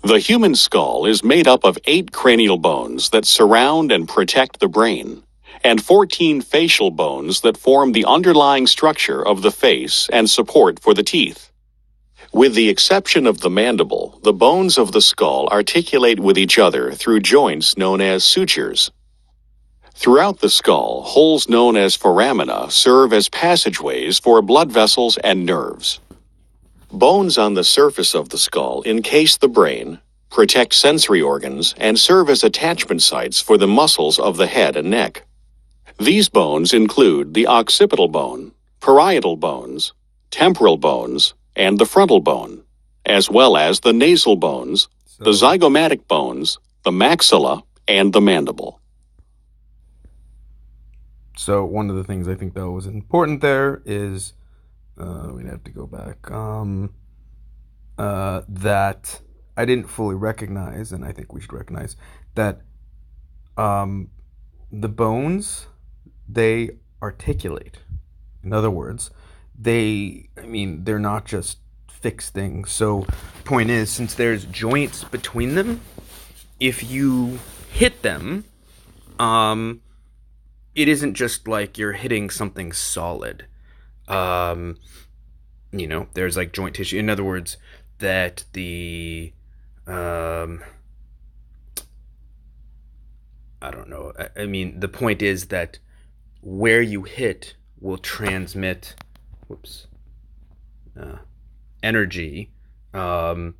The human skull is made up of 8 cranial bones that surround and protect the brain, and 14 facial bones that form the underlying structure of the face and support for the teeth. With the exception of the mandible, the bones of the skull articulate with each other through joints known as sutures. Throughout the skull, holes known as foramina serve as passageways for blood vessels and nerves. Bones on the surface of the skull encase the brain, protect sensory organs, and serve as attachment sites for the muscles of the head and neck. These bones include the occipital bone, parietal bones, temporal bones, and the frontal bone, as well as the nasal bones, the zygomatic bones, the maxilla, and the mandible. So one of the things I think that was important there is we'd have to go back. That I didn't fully recognize, and I think we should recognize that the bones, they articulate. In other words, they're not just fixed things. So, point is, since there's joints between them, if you hit them, it isn't just like you're hitting something solid. There's like joint tissue. In other words, that the I don't know. The point is that where you hit will transmit, energy from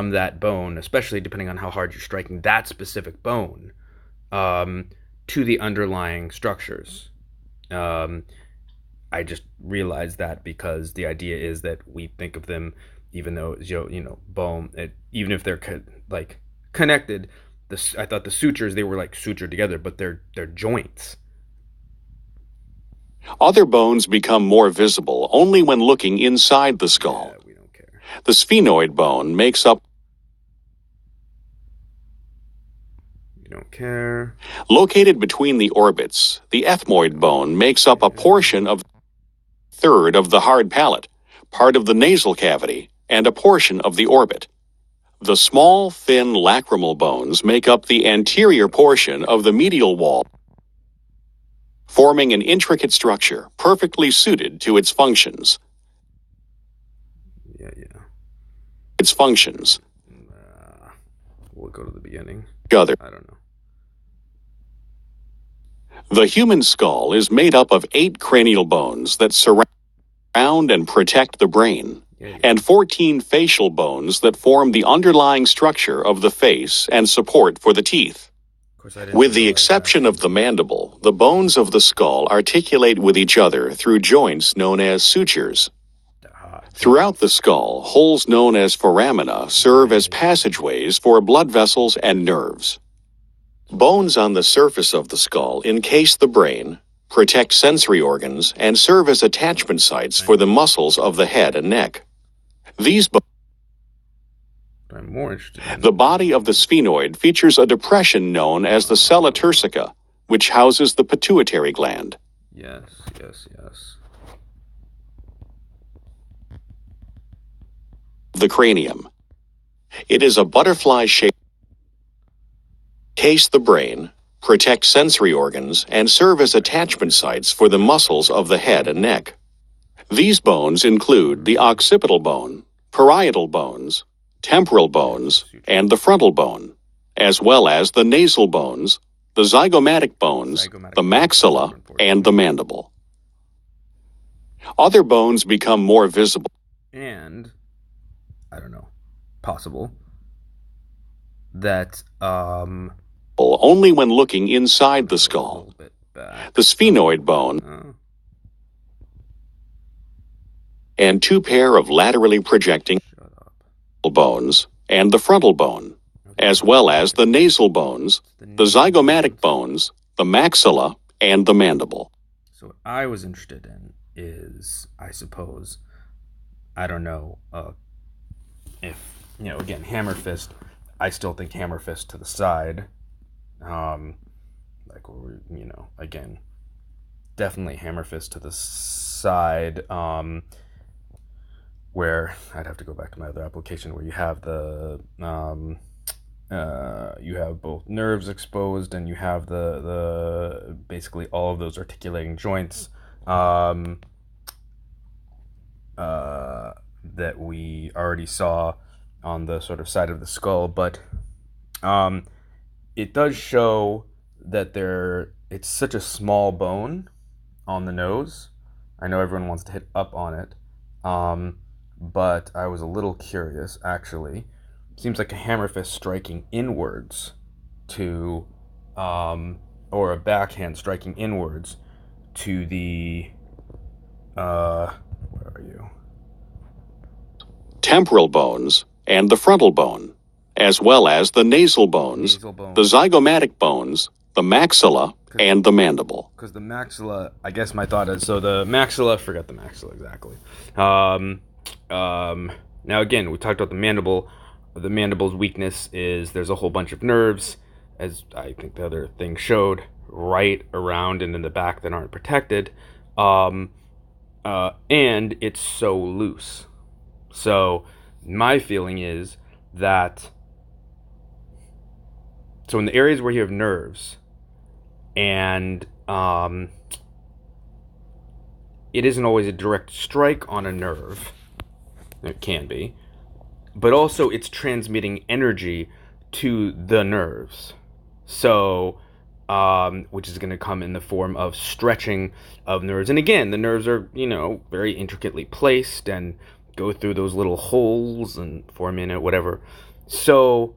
that bone, especially depending on how hard you're striking that specific bone, to the underlying structures. I just realized that because the idea is that we think of them, even though bone, even if they're connected. I thought the sutures, they were like sutured together, but they're joints. Other bones become more visible only when looking inside the skull. Yeah, we don't care. The sphenoid bone makes up. We don't care. Located between the orbits, the ethmoid bone makes up a portion of third of the hard palate, part of the nasal cavity, and a portion of the orbit. The small, thin lacrimal bones make up the anterior portion of the medial wall, forming an intricate structure perfectly suited to its functions. Yeah. Its functions. We'll go to the beginning. I don't know. The human skull is made up of 8 cranial bones that surround and protect the brain, and 14 facial bones that form the underlying structure of the face and support for the teeth. With the exception of the mandible, the bones of the skull articulate with each other through joints known as sutures. Throughout the skull, holes known as foramina serve as passageways for blood vessels and nerves. Bones on the surface of the skull encase the brain, protect sensory organs, and serve as attachment sites for the muscles of the head and neck. These bones. I'm more interested in The body of the sphenoid features a depression known as the sella turcica, which houses the pituitary gland. Yes. The cranium. It is a butterfly-shaped. Encase the brain, protect sensory organs, and serve as attachment sites for the muscles of the head and neck. These bones include the occipital bone, parietal bones, temporal bones, and the frontal bone, as well as the nasal bones, the zygomatic bones, the maxilla, and the mandible. Other bones become more visible. And, I don't know, possible that, only when looking inside the skull. The sphenoid bone and 2 pair of laterally projecting bones and the frontal bone, as well as the nasal bones, the zygomatic bones, the maxilla, and the mandible. So what I was interested in is, I suppose, I don't know if, again, hammer fist, I still think hammer fist to the side. Again, definitely hammer fist to the side. where I'd have to go back to my other application where you have you have both nerves exposed and you have the basically all of those articulating joints that we already saw on the sort of side of the skull, but it does show that it's such a small bone on the nose. I know everyone wants to hit up on it, but I was a little curious, actually. It seems like a hammer fist striking inwards to, or a backhand striking inwards to the, where are you? Temporal bones and the frontal bone, as well as the nasal bones, the zygomatic bones, the maxilla, and the mandible. Because the maxilla, I guess my thought is, so the maxilla, forget the maxilla exactly. Now again, we talked about the mandible. The mandible's weakness is there's a whole bunch of nerves, as I think the other thing showed, right around and in the back that aren't protected. And it's so loose. So my feeling is that, so in the areas where you have nerves, and it isn't always a direct strike on a nerve, it can be, but also it's transmitting energy to the nerves. So, which is going to come in the form of stretching of nerves. And again, the nerves are, very intricately placed and go through those little holes and form in it, whatever. So,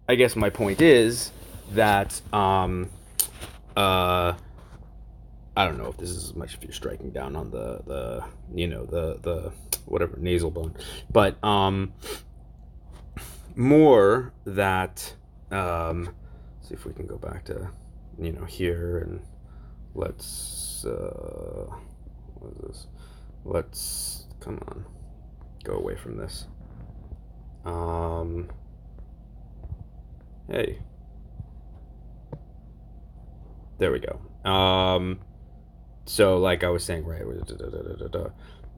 I guess my point is that, I don't know if this is as much if you're striking down on the whatever nasal bone, but more that see if we can go back to here, and let's what is this? Let's come on, go away from this. Hey, there we go. So like I was saying, right,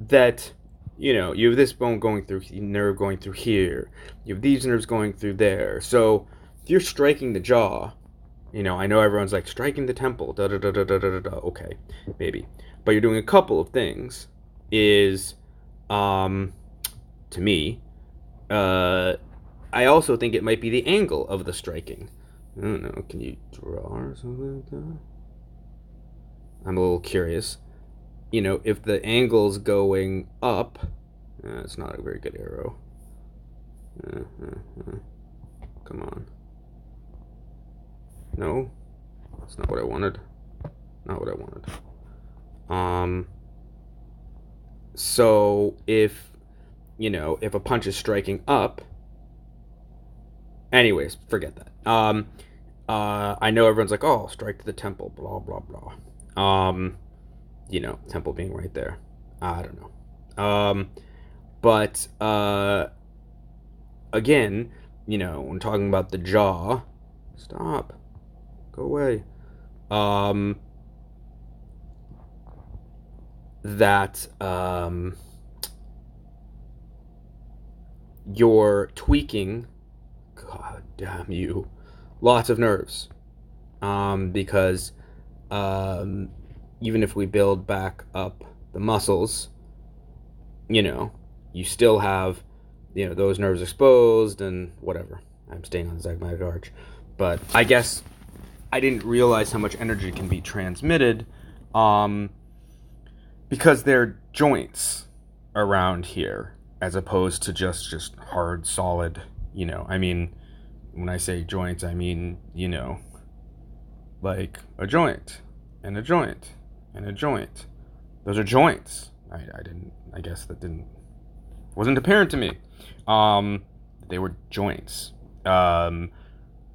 that you have this bone going through, nerve going through here, you have these nerves going through there. So if you're striking the jaw, I know everyone's like striking the temple, okay, maybe, but you're doing a couple of things. Is to me, I also think it might be the angle of the striking. I don't know, can you draw or something like that? I'm a little curious. If the angle's going up, it's not a very good arrow. Come on. No, that's not what I wanted. Not what I wanted. So if a punch is striking up, anyways, forget that. I know everyone's like, oh, strike to the temple, blah blah blah. Temple being right there. I don't know. But again, when talking about the jaw, stop, go away. That you're tweaking, god damn you, lots of nerves. Because even if we build back up the muscles, you still have, those nerves exposed and whatever. I'm staying on the zygomatic arch. But I guess I didn't realize how much energy can be transmitted because they're joints around here as opposed to just hard, solid, I mean, when I say joints, I mean, like a joint and a joint and a joint. Those are joints. I guess that wasn't apparent to me. They were joints.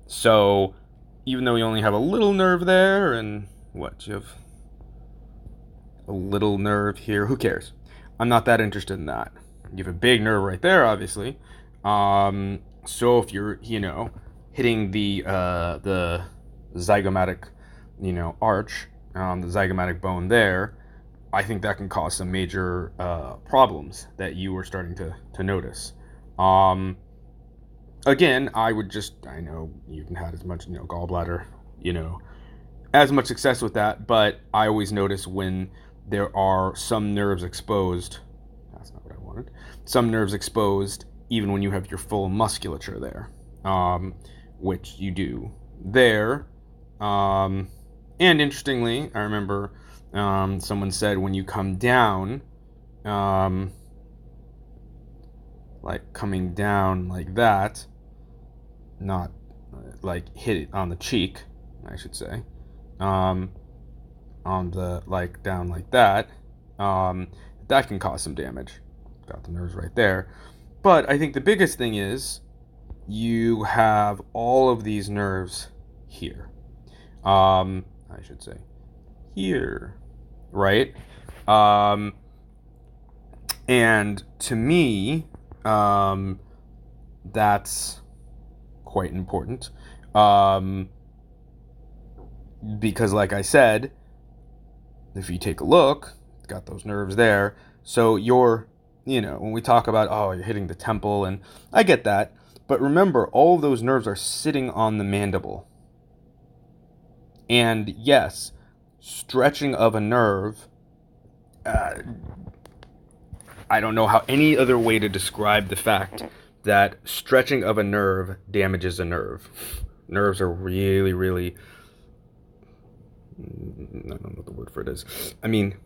So even though you only have a little nerve there, and you have a little nerve here, who cares? I'm not that interested in that. You have a big nerve right there, obviously. So if you're, hitting the zygomatic, arch, the zygomatic bone there, I think that can cause some major problems that you were starting to notice. Again, I know you haven't had as much, gallbladder, as much success with that, but I always notice when there are some nerves exposed. That's not what I wanted. Some nerves exposed, even when you have your full musculature there, which you do there. And interestingly, I remember someone said when you come down, like coming down like that, not like hit it on the cheek, I should say, on the like down like that, that can cause some damage. Got the nerves right there. But I think the biggest thing is you have all of these nerves here. I should say here, right? And to me, that's quite important. Because like I said, if you take a look, it's got those nerves there. So when we talk about, you're hitting the temple, and I get that. But remember, all of those nerves are sitting on the mandible. And yes, stretching of a nerve, I don't know how any other way to describe the fact that stretching of a nerve damages a nerve. Nerves are really, really, I don't know what the word for it is. I mean,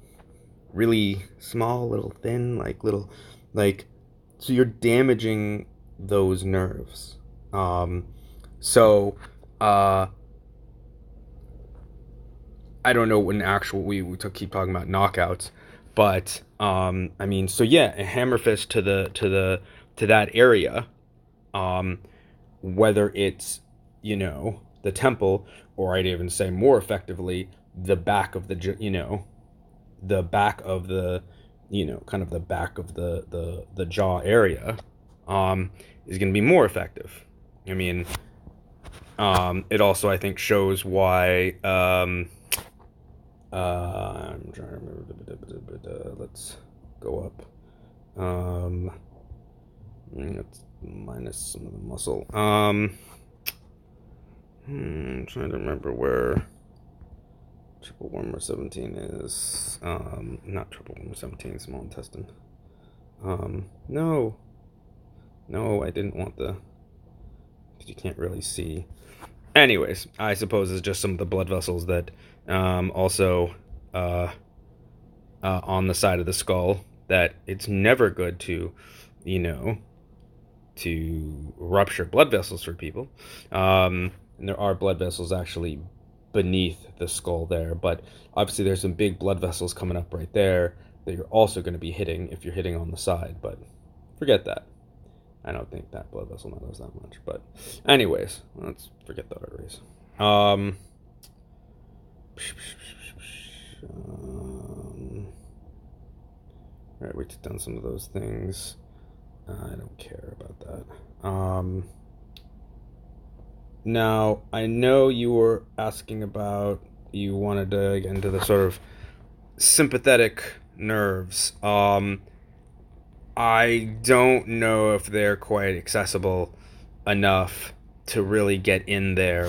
really small, little thin, so you're damaging those nerves. I don't know when we keep talking about knockouts, but a hammer fist to that area, whether it's the temple, or I'd even say more effectively the back of the back of the kind of the back of the jaw area, is going to be more effective. I mean, it also, I think, shows why. I'm trying to remember. Let's go up. Let's minus some of the muscle. I'm trying to remember where triple wormer 17 is. Not triple wormer 17, small intestine. No, I didn't want because you can't really see. Anyways, I suppose it's just some of the blood vessels that also on the side of the skull, that it's never good to rupture blood vessels for people. And there are blood vessels actually beneath the skull there, but obviously there's some big blood vessels coming up right there that you're also going to be hitting if you're hitting on the side, but forget that. I don't think that blood vessel matters that much, but anyways, let's forget the arteries. Alright, we took down some of those things. I don't care about that. Now, I know you were asking about, you wanted to get into the sort of sympathetic nerves. I don't know if they're quite accessible enough to really get in there.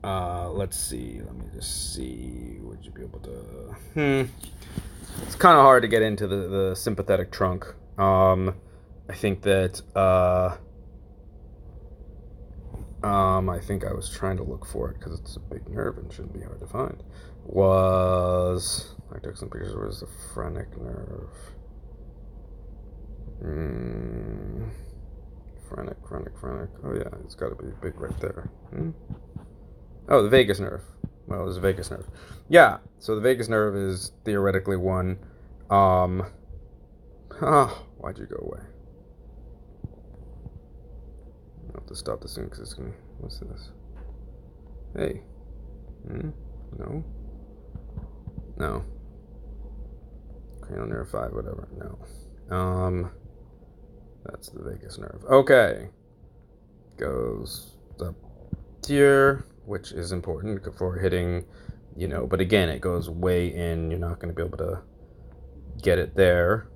Let's see. Let me just see. Would you be able to? It's kind of hard to get into the sympathetic trunk. I think that. I think I was trying to look for it because it's a big nerve and shouldn't be hard to find. I took some pictures. Where's the phrenic nerve? Phrenic. Oh yeah, it's got to be big right there. Oh, the vagus nerve. Well, there's a vagus nerve. Yeah, so the vagus nerve is theoretically one. Why'd you go away? I'll have to stop this soon because it's gonna. What's this? Hey. No. Cranial nerve 5, whatever. No. That's the vagus nerve. Okay. Goes up here, which is important for hitting But again, it goes way in. You're not going to be able to get it there.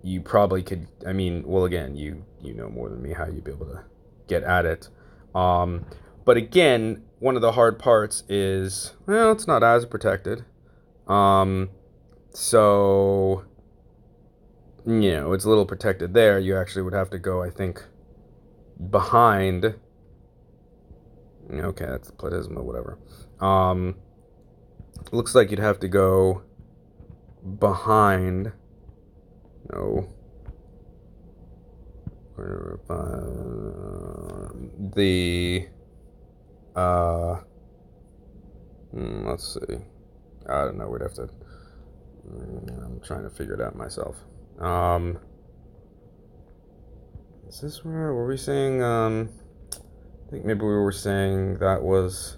You probably could. Well, again, you know more than me how you'd be able to get at it. But again, one of the hard parts is, well, it's not as protected. So it's a little protected there. You actually would have to go, I think, behind. Okay, that's the platysma, whatever. Looks like you'd have to go behind. No. Let's see. I don't know. We'd have to. I'm trying to figure it out myself. Is this where were we saying? I think maybe we were saying that was.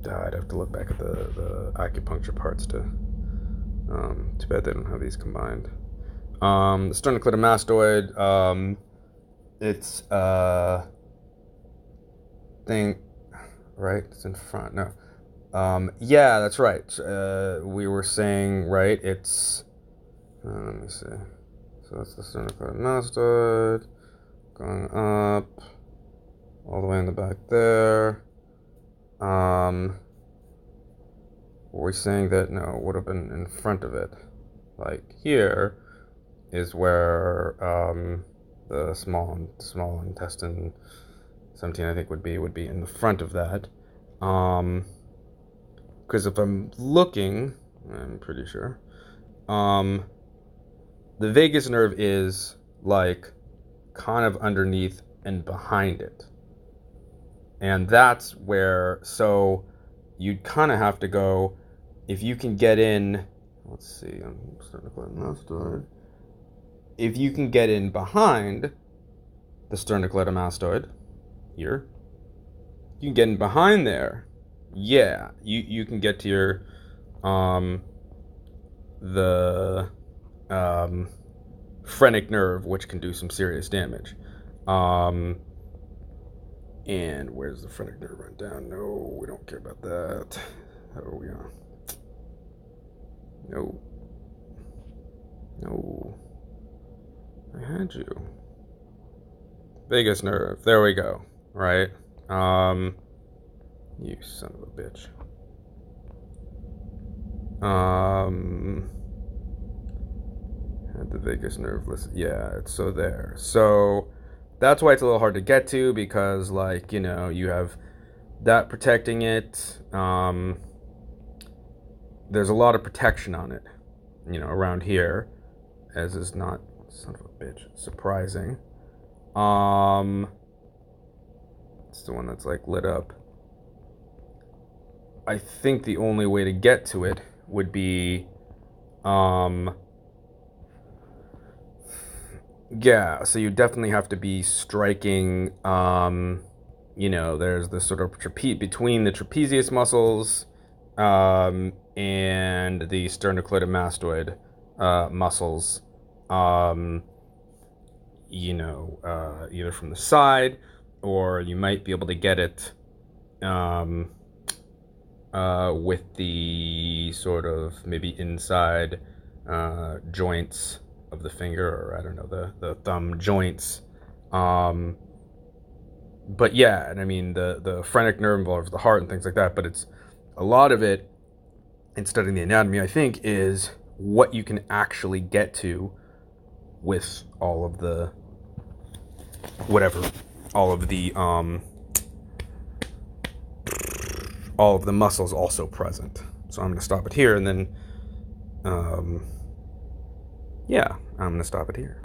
I'd have to look back at the acupuncture parts to. Too bad they don't have these combined. The sternocleidomastoid. It's thing, right? It's in front. No. Yeah, that's right. We were saying, right? It's. Let me see. So that's the sternocleidomastoid going up all the way in the back there. Were we saying that no, it would have been in front of it? Like here is where the small intestine 17, I think, would be in the front of that. Because if I'm looking, I'm pretty sure, the vagus nerve is like kind of underneath and behind it. And that's where, so you'd kind of have to go, if you can get in, let's see, I'm starting to click mastoid. If you can get in behind the sternocleidomastoid, here, you can get in behind there, yeah, you can get to your, the phrenic nerve, which can do some serious damage. And where's the phrenic nerve run down? No, we don't care about that. How are we on? No. I had you. Vagus nerve. There we go. Right? You son of a bitch. Had the vagus nerve listen. Yeah, it's so there. So that's why it's a little hard to get to, because you have that protecting it. There's a lot of protection on it, around here, as is not, son of a bitch, surprising. It's the one that's like lit up. I think the only way to get to it would be, yeah, so you definitely have to be striking, there's this sort of between the trapezius muscles, and the sternocleidomastoid muscles, either from the side, or you might be able to get it with the sort of maybe inside joints of the finger, or I don't know, the thumb joints. But yeah, and the phrenic nerve involves the heart and things like that, but it's a lot of it in studying the anatomy, I think, is what you can actually get to with all of the muscles also present. So I'm going to stop it here, and then I'm going to stop it here.